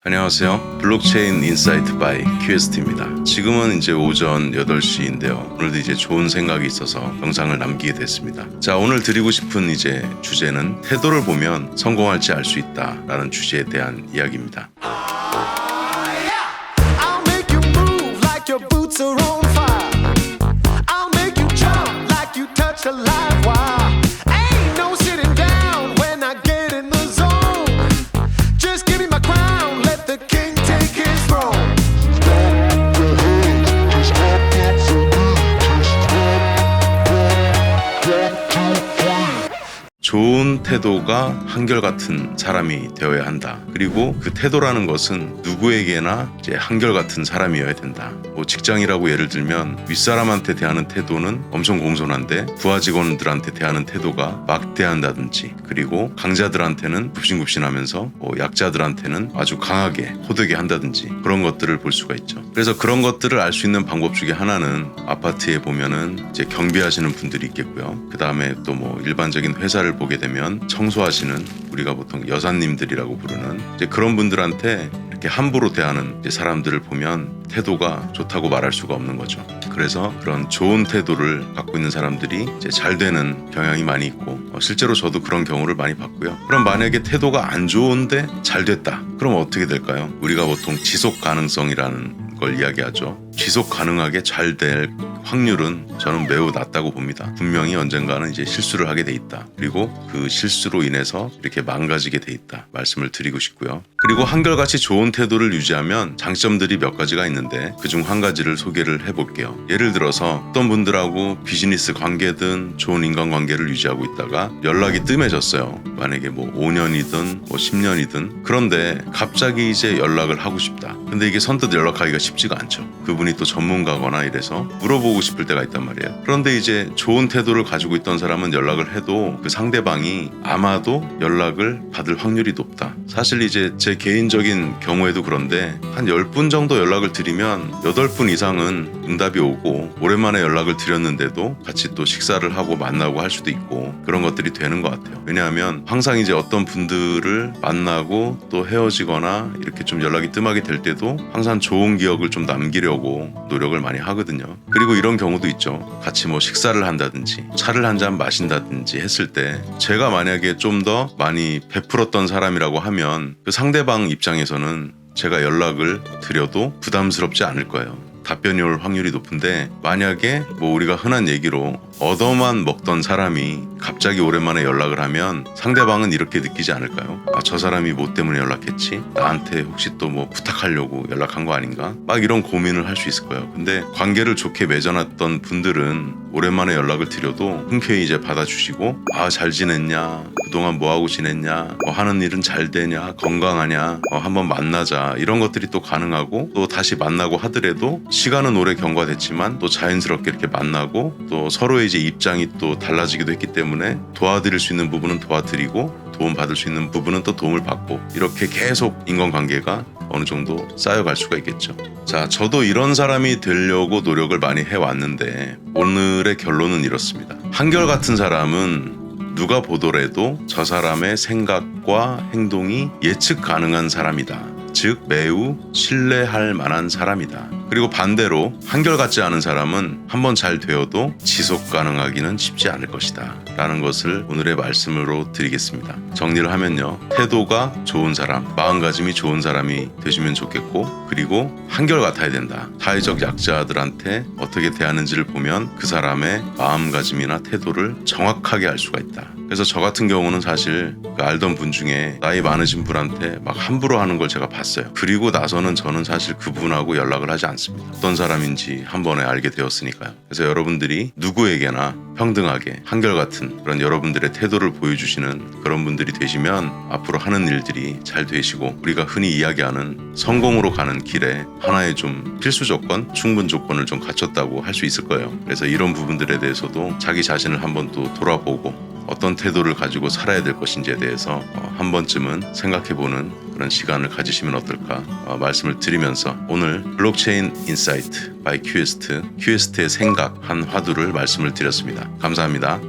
안녕하세요. 블록체인 인사이트 바이 큐에스트입니다. 지금은 이제 오전 8시인데요. 오늘도 이제 좋은 생각이 있어서 영상을 남기게 됐습니다. 자, 오늘 드리고 싶은 이제 주제는 태도를 보면 성공할지 알 수 있다라는 주제에 대한 이야기입니다. I'll make you move like your boots are on fire. I'll make you jump like you touch a live wire. Ain't no sitting down when I get in the zone. Just give me my crown, let the king take his throne. 좋은 태도가 한결같은 사람이 되어야 한다. 그리고 그 태도라는 것은 누구에게나 이제 한결같은 사람이어야 된다. 뭐 직장이라고 예를 들면 윗사람한테 대하는 태도는 엄청 공손한데 부하 직원들한테 대하는 태도가 막대한다든지, 그리고 강자들한테는 굽신굽신하면서 약자들한테는 아주 강하게 호되게 한다든지, 그런 것들을 볼 수가 있죠. 그래서 그런 것들을 알 수 있는 방법 중에 하나는 아파트에 보면은 이제 경비하시는 분들이 있겠고요. 그 다음에 또 뭐 일반적인 회사를 보게 되면 청소하시는, 우리가 보통 여사님들이라고 부르는 이제 그런 분들한테 이렇게 함부로 대하는 이제 사람들을 보면 태도가 좋다고 말할 수가 없는 거죠. 그래서 그런 좋은 태도를 갖고 있는 사람들이 이제 잘 되는 경향이 많이 있고, 실제로 저도 그런 경우를 많이 봤고요. 그럼 만약에 태도가 안 좋은데 잘 됐다. 그럼 어떻게 될까요? 우리가 보통 지속 가능성이라는 걸 이야기하죠. 지속 가능하게 잘 될 확률은 저는 매우 낮다고 봅니다. 분명히 언젠가는 이제 실수를 하게 돼 있다. 그리고 그 실수로 인해서 이렇게 망가지게 돼 있다. 말씀을 드리고 싶고요. 그리고 한결같이 좋은 태도를 유지하면 장점들이 몇 가지가 있는데 그중 한 가지를 소개를 해볼게요. 예를 들어서 어떤 분들하고 비즈니스 관계든 좋은 인간관계를 유지하고 있다가 연락이 뜸해졌어요. 만약에 뭐 5년이든 뭐 10년이든. 그런데 갑자기 이제 연락을 하고 싶다. 근데 이게 선뜻 연락하기가 쉽지가 않죠. 그분이 또 전문가거나 이래서 물어보고 싶을 때가 있단 말이에요. 그런데 이제 좋은 태도를 가지고 있던 사람은 연락을 해도 그 상대방이 아마도 연락을 받을 확률이 높다. 사실 이제 제 개인적인 경우에도 그런데 한 10분 정도 연락을 드리면 8분 이상은 응답이 오고, 오랜만에 연락을 드렸는데도 같이 또 식사를 하고 만나고 할 수도 있고, 그런 것들이 되는 것 같아요. 왜냐하면 항상 이제 어떤 분들을 만나고 또 헤어지거나 이렇게 좀 연락이 뜸하게 될 때도 항상 좋은 기억을 좀 남기려고 노력을 많이 하거든요. 그리고 이런 경우도 있죠. 같이 뭐 식사를 한다든지 차를 한 잔 마신다든지 했을 때 제가 만약에 좀 더 많이 베풀었던 사람이라고 하면 그 상대방 입장에서는 제가 연락을 드려도 부담스럽지 않을 거예요. 답변이 올 확률이 높은데, 만약에 뭐 우리가 흔한 얘기로 얻어만 먹던 사람이 갑자기 오랜만에 연락을 하면 상대방은 이렇게 느끼지 않을까요? 아, 저 사람이 뭐 때문에 연락했지? 나한테 혹시 또 뭐 부탁하려고 연락한 거 아닌가? 막 이런 고민을 할 수 있을 거예요. 근데 관계를 좋게 맺어놨던 분들은 오랜만에 연락을 드려도 흔쾌히 이제 받아주시고, 아, 잘 지냈냐? 그동안 뭐하고 지냈냐? 뭐 하는 일은 잘 되냐? 건강하냐? 한번 만나자. 이런 것들이 또 가능하고, 또 다시 만나고 하더라도 시간은 오래 경과됐지만 또 자연스럽게 이렇게 만나고, 또 서로의 이제 입장이 또 달라지기도 했기 때문에 도와드릴 수 있는 부분은 도와드리고, 도움 받을 수 있는 부분은 또 도움을 받고, 이렇게 계속 인간관계가 어느 정도 쌓여갈 수가 있겠죠. 자, 저도 이런 사람이 되려고 노력을 많이 해왔는데 오늘의 결론은 이렇습니다. 한결같은 사람은 누가 보더라도 저 사람의 생각과 행동이 예측 가능한 사람이다. 즉 매우 신뢰할 만한 사람이다. 그리고 반대로 한결같지 않은 사람은 한번 잘 되어도 지속 가능하기는 쉽지 않을 것이다 라는 것을 오늘의 말씀으로 드리겠습니다. 정리를 하면요, 태도가 좋은 사람, 마음가짐이 좋은 사람이 되시면 좋겠고, 그리고 한결같아야 된다. 사회적 약자들한테 어떻게 대하는지를 보면 그 사람의 마음가짐이나 태도를 정확하게 알 수가 있다. 그래서 저 같은 경우는 사실 그 알던 분 중에 나이 많으신 분한테 막 함부로 하는 걸 제가 봤어요. 그리고 나서는 저는 사실 그분하고 연락을 하지 않습니다. 어떤 사람인지 한 번에 알게 되었으니까요. 그래서 여러분들이 누구에게나 평등하게 한결같은 그런 여러분들의 태도를 보여주시는 그런 분들이 되시면 앞으로 하는 일들이 잘 되시고, 우리가 흔히 이야기하는 성공으로 가는 길에 하나의 좀 필수 조건, 충분 조건을 좀 갖췄다고 할 수 있을 거예요. 그래서 이런 부분들에 대해서도 자기 자신을 한번 또 돌아보고 어떤 태도를 가지고 살아야 될 것인지에 대해서 한 번쯤은 생각해보는 그런 시간을 가지시면 어떨까 말씀을 드리면서, 오늘 블록체인 인사이트 바이 큐에스트의 생각 한 화두를 말씀을 드렸습니다. 감사합니다.